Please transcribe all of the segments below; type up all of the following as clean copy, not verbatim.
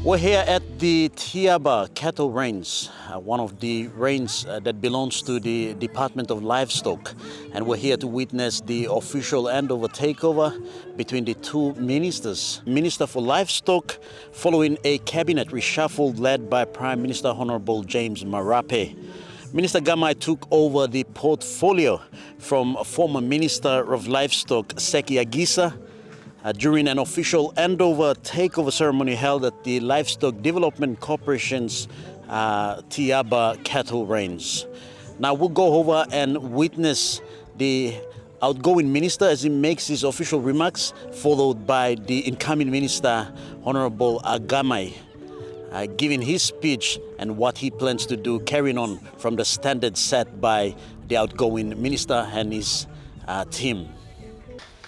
We're here at the Tiaba cattle range, one of the ranges that belongs to the Department of Livestock. And we're here to witness the official handover takeover between the two ministers. Minister for Livestock, following a cabinet reshuffle led by Prime Minister Honorable James Marape. Minister Gamai took over the portfolio from former Minister of Livestock Sekie Agisa during an official handover takeover ceremony held at the Livestock Development Corporation's Tiaba cattle range. Now we'll go over and witness the outgoing minister as he makes his official remarks, followed by the incoming minister, Honorable Gamai, giving his speech and what he plans to do, carrying on from the standard set by the outgoing minister and his team.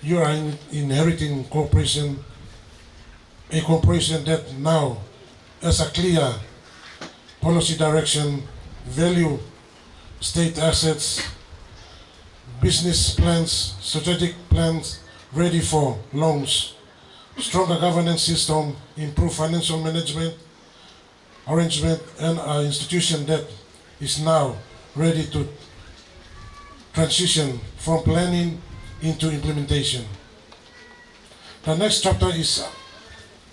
You are inheriting a corporation that now has a clear policy direction, value state assets, business plans, strategic plans ready for launch, stronger governance system, improved financial management arrangement, and an institution that is now ready to transition from planning into implementation. The next chapter is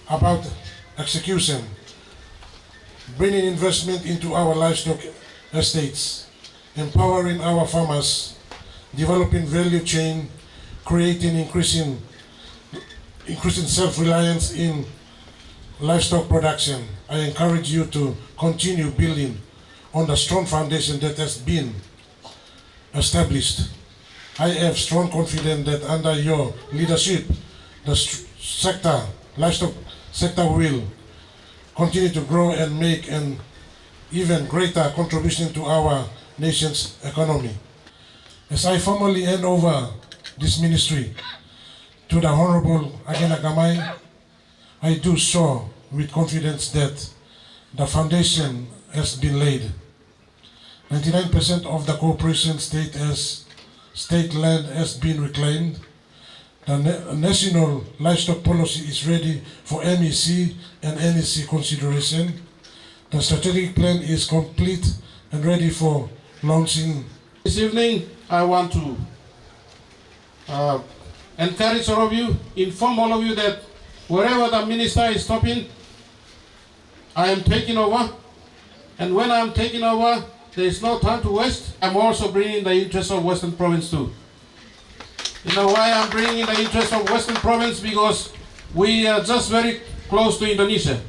about execution, bringing investment into our livestock estates, empowering our farmers, developing value chain, creating increasing self-reliance in livestock production. I encourage you to continue building on the strong foundation that has been established. I have strong confidence that under your leadership, the livestock sector will continue to grow and make an even greater contribution to our nation's economy. As I formally hand over this ministry to the Honorable Agena Gamai, I do so with confidence that the foundation has been laid. 99% of the corporation state land has been reclaimed. The national livestock policy is ready for MEC and NEC consideration. The strategic plan is complete and ready for launching. This evening, I want to encourage all of you, inform all of you that wherever the minister is stopping, I am taking over. And when I am taking over, there is no time to waste. I'm also bringing the interest of Western Province too. You know why I'm bringing the interest of Western Province? Because we are just very close to Indonesia.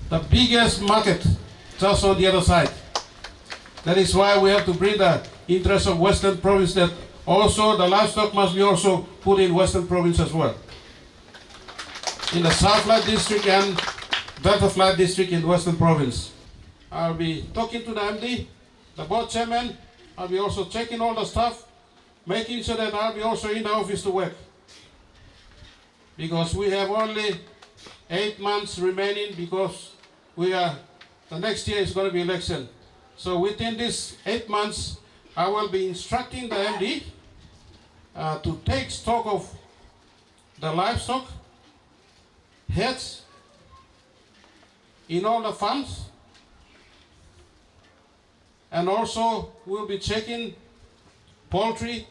The biggest market just on the other side. That is why we have to bring the interest of Western Province, that also the livestock must be also put in Western Province as well. In the South Flat District and Delta Flat District in Western Province. I'll be talking to the MD, the board chairman. I'll be also checking all the stuff, making sure that I'll be also in the office to work. Because we have only 8 months remaining, because the next year is going to be election. So within these 8 months, I will be instructing the MD to take stock of the livestock heads in all the farms. And also, we'll be checking poultry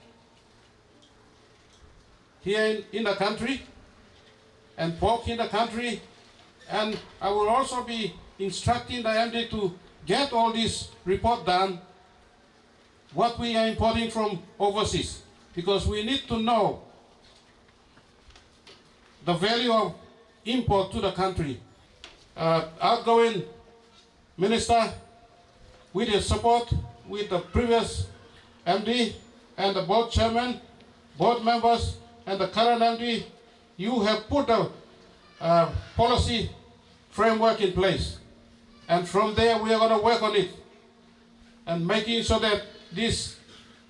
here in the country and pork in the country. And I will also be instructing the MD to get all this report done, what we are importing from overseas, because we need to know the value of import to the country. Outgoing minister, with your support, with the previous MD and the board chairman, board members, and the current MD, you have put a policy framework in place. And from there, we are going to work on it and making sure that this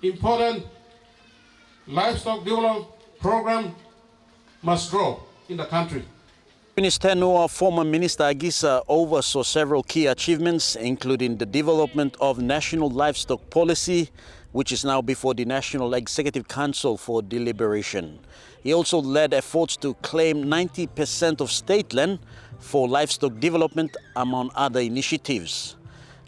important livestock development program must grow in the country. In his tenure, former Minister Agisa oversaw several key achievements, including the development of national livestock policy, which is now before the National Executive Council for deliberation. He also led efforts to claim 90% of state land for livestock development, among other initiatives.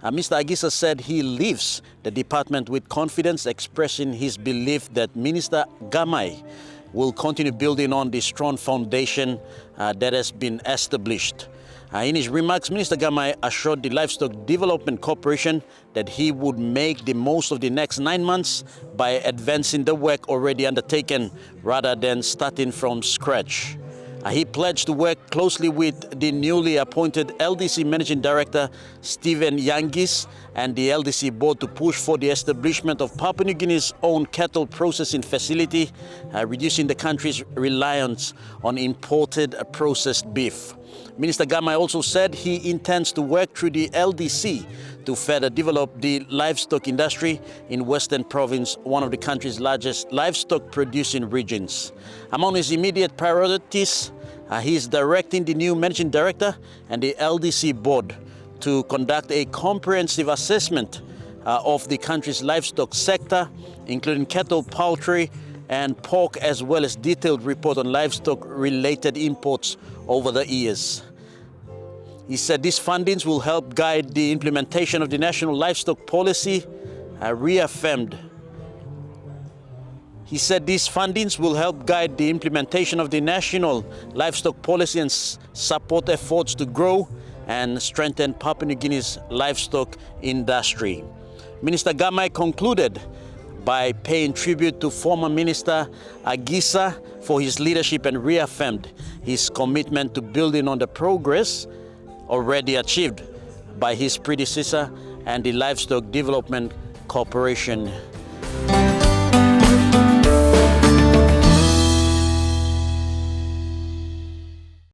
Mr. Agisa said he leaves the department with confidence, expressing his belief that Minister Gamai will continue building on the strong foundation that has been established. In his remarks, Minister Gamai assured the Livestock Development Corporation that he would make the most of the next 9 months by advancing the work already undertaken rather than starting from scratch. He pledged to work closely with the newly appointed LDC Managing Director, Stephen Yangis, and the LDC board to push for the establishment of Papua New Guinea's own cattle processing facility, reducing the country's reliance on imported processed beef. Minister Gamai also said he intends to work through the LDC to further develop the livestock industry in Western Province, one of the country's largest livestock producing regions. Among his immediate priorities, he is directing the new Managing Director and the LDC board to conduct a comprehensive assessment of the country's livestock sector, including cattle, poultry, and pork, as well as detailed report on livestock-related imports over the years. He said these fundings will help guide the implementation of the national livestock policy, reaffirmed. He said these fundings will help guide the implementation of the national livestock policy and support efforts to grow and strengthen Papua New Guinea's livestock industry. Minister Gamai concluded by paying tribute to former Minister Agisa for his leadership and reaffirmed his commitment to building on the progress already achieved by his predecessor and the Livestock Development Corporation.